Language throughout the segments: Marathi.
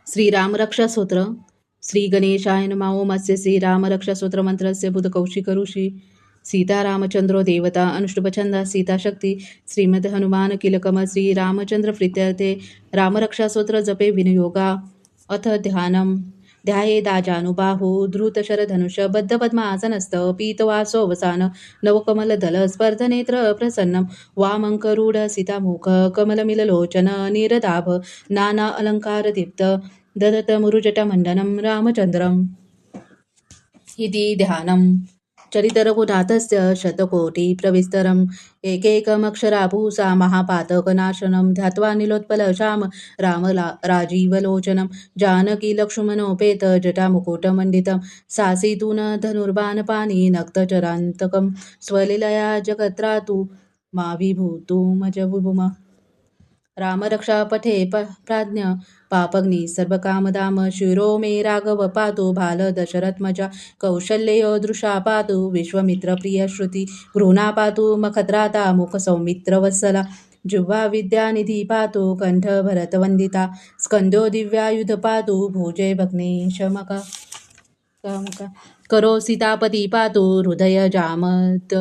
श्रीरामरक्षा स्तोत्र श्री गणेशाय नमः ओम अस्य श्रीरामरक्षा स्तोत्र मंत्रस्य बुधकौशिक ऋषी सीतारामचंद्रो देवता अनुष्टुपछंदा सीताशक्ती श्रीमद हनुमान किलकम श्रीरामचंद्र प्रीत्यर्थे रामरक्षा स्तोत्र जपे विनियोगा अथ ध्यानम ध्यायेदाजानुबाहु धृतशरधनुष बद्धपद्मासनस्थ पीतवासोऽवसान नवकमलदल स्पर्धनेत्र प्रसन्नं वामङ्करूढ सीतामुख कमलमिललोचन नीरदाभ नाना अलङ्कारदीप्त ददत मुरुजटमण्डनं रामचन्द्रम् इति ध्यानम् चरितरघुनाथस्य शतकोटिप्रविस्तरम् एकैकमक्षराभूषा महापातकनाशनं ध्यात्वा नीलोत्पलश्याम राजीवलोचनं जानकी लक्ष्मणोपेत जटामुकुटमण्डितं सासीतून धनुर्बाणपाणि नक्तचरान्तकं स्वलीलया जगत्रातु मा विभूतुमजविभुम रामरक्षा पठे प्राज्ञ पापग्नि सर्वकामदाम शिरो मे राघव पातु बाल दशरथमजा कौशल्यो दृशा पातु विश्वमित्रप्रिय श्रुति गृह्णा पातु मखत्राता मुखसौमित्रवत्सला जिह्वा विद्यानिधि पातु कंठ भरतवन्दिता स्कंदो दिव्यायुध पातु भुजे भग्नेशमका करो सीतापती पातु हृदय जामत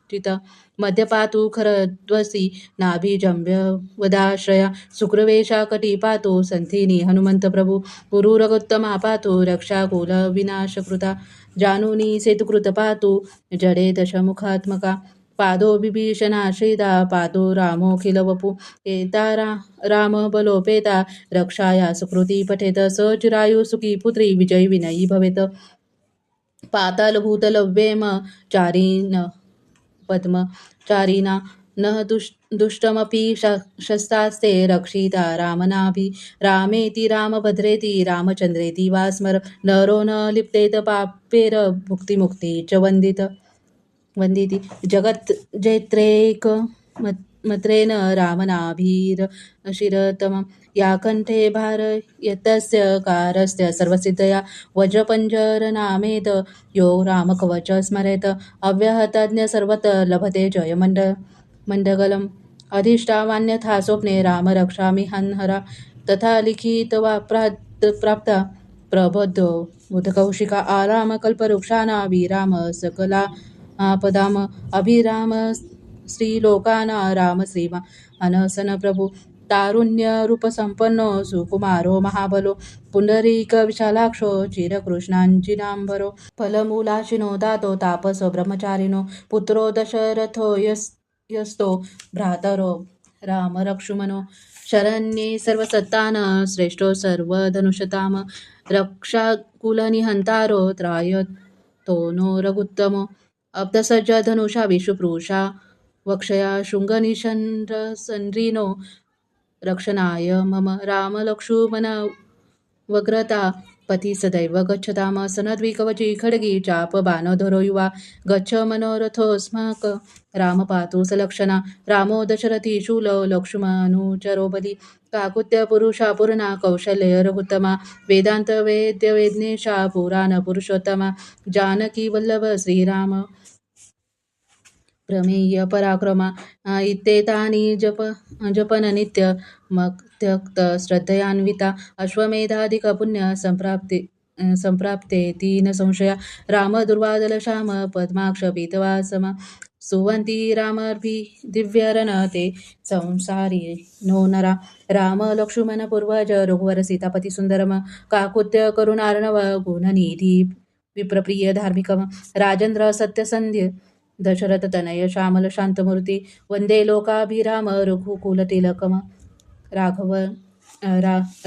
चित मध्यपातु खरध्वसी नाभिजंभ्य वदाश्रया शुक्रवेशा कटी पातु संथिनी हनुमंत प्रभु पुरुरगोत्तमा पातु रक्षाकुल विनाशकृता जानुनी सेतुकृत पातु जडे दशमुखात्मका पादो विभीषणाश्रिता पादो रामोऽखिल वपु एता राम बलोपेता रक्षाया सुकृती पठेत स चिरायु सुखी पुत्री विजयी विनयी भवेत पाताल भूतल व्येम चारीन पद्मचारिणा न दुष्टमपि शस्तास्ते रक्षिता रामनाभि रामेति रामभद्रेति रामचन्द्रेति वा स्मर नरो न लिप्तेत पापेर भुक्तिमुक्ति च वन्दिति जगत् जैत्रेक मत्रेण रामनाभिरशिरतमं या कण्ठे भारयतस्य कारस्य सर्वसिद्धया वज्रपञ्जरनामेत यो रामकवच स्मरेत अव्यहतज्ञ सर्वत लभते जयमण्डगलम् अधिष्ठावान्यथा स्वप्ने राम रक्षामि हन्हरा तथा लिखितवा प्राप्ता प्रबोधो बुधकौशिका आराम कल्पवृक्षाणा विराम सकला आपदाम अभिराम श्रीलोकाना राम श्रीमा अनसन प्रभु तारुण्य रूपसंपन्नो सुकुमारो महाबलो पुंडरीक विशालाक्षो चिरकृष्णांजिनांबरो फलमूलाशिनो दातो तापस ब्रह्मचारिणो पुत्रो दशरथो यस्तो भ्रातरो राम लक्ष्मणो शरण्ये सर्वसत्तान श्रेष्ठो सर्वधनुषताम रक्षाकुलनिहंतारो त्रायतो नो रघुत्तमो अब्धसज्ज धनुषा विषुपृषा वक्षया शृङ्गनिषण्ड्रसन्रिनो रक्षणाय मम रामलक्ष्मण वग्रता पथि सदैव गच्छताम सनद्विकवची खड्गी चाप बाणधरो युवा गच्छ मनोरथोऽस्माक राम पातु सलक्षणा रामो दशरथी शूलो लक्ष्मणुचरो बली काकुत्य पुरुषा पूर्णा कौशल्य रघुत्तमा वेदांत वेद्य वेद्नेशा पुराण पुरुषोत्तमा जानकी वल्लभ श्रीराम प्रमेय पराक्रमा इत्येतानि जपन नित्य मक्त्यक्त श्रद्धयान्विता अश्वमेधाधिक पुण्य संप्राप्ते तीन संशया राम दुर्वादल श्याम पद्माक्ष पीतवासमा सुवंती रामर्भि दिव्यरन ते संसारी नो नरा राम लक्ष्मण पूर्वज रघुवर सीतापती सुंदरम काकुत्य करुणार्णव गुणनिधी विप्रप्रिय धार्मिकम राजेंद्र सत्यसंध्य दशरथ तनय श्यामल शांतमूर्ती वंदे लोकाभिराम रघुकुलतिलकम राघव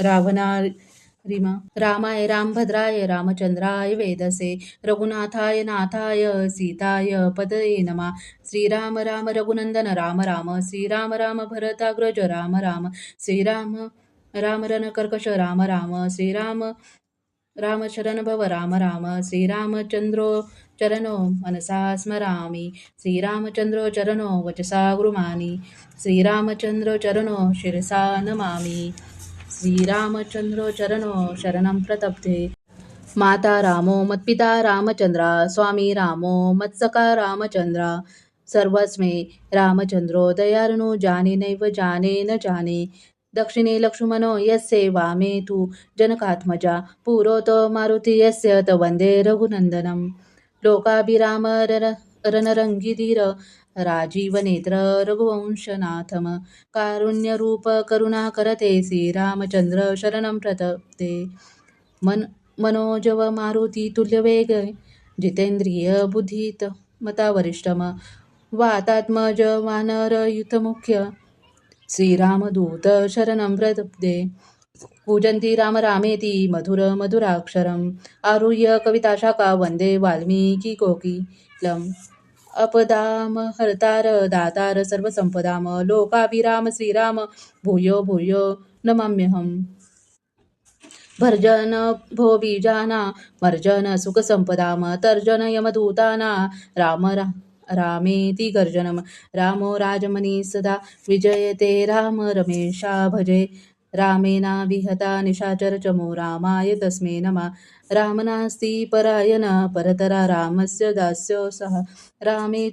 रावणारिमा रामाय रामभद्राय रामचंद्राय वेदसे रघुनाथाय नाथाय सीताय पदये नमः श्रीराम राम रघुनंदन राम राम श्रीराम राम भरताग्रज राम राम श्रीराम राम रणकर्कश राम राम श्रीराम राम शरण भव राम राम श्रीरामचंद्रो चरणो मनसा स्मरामि श्रीरामचंद्रो चरणो वचसा गृहामि श्रीरामचंद्रो चरणो शिरसा नमामि श्रीरामचंद्रो चरणो शरणं प्रतप्ते माता रामो मत्पिता रामचंद्रा स्वामी रामो मत्सका रामचंद्रा सर्वस्मै रामचंद्रो दयार्णो जाने नैव जाने न जाने दक्षिणे लक्ष्मणो यस्य वामे तु जनकात्मजा पुरोतो मारुति यस्य त वन्दे रघुनन्दनं लोकाभिराम रणरङ्गिधीर राजीवनेत्र रघुवंशनाथम कारुण्यरूप करुणाकरते श्रीरामचन्द्र शरणं प्रपद्ये मनोजव मारुती तुल्यवेग जितेंद्रिय बुद्धित मता वरिष्ठम वातात्मज वानरयुतमुख्य श्रीरामदूत शरणं प्रपद्ये पूजन्ति राम रामेति मधुर मधुराक्षरम् आरुह्य कविताशाखा वन्दे वाल्मीकि कोकिलम् अपदाम हर्तार दातार सर्वसंपदाम लोकाभिराम श्रीराम भूयो भूयो नमाम्यहम् भर्जन भोबीजाना मर्जन सुखसंपदाम तर्जन यमदूताना रामेति गर्जनम रामो राजमनी सदा विजयते राम रमेशा भजे रामेना विहता निशाचर चमो रामाय तस्मै नमः रामनास्ति परायण परतरा रामस्य दास्य सह रामे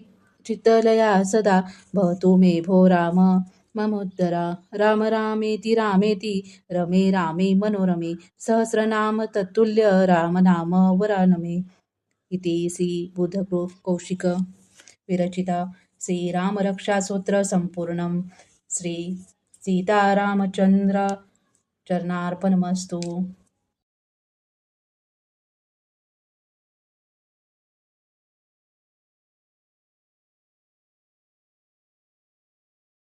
चित्तलया सदा भवतु मे भो राम ममोद्धरा राम रामेति रमे रामे मनोरमे सहस्रनाम तत्तुल्य रामनाम वरानमे इति श्री बुद्धकौशिक विरचिता श्रीरामरक्षासूत्र संपूर्णं श्री सीतारामचंद्र चरणार्पणमस्तु।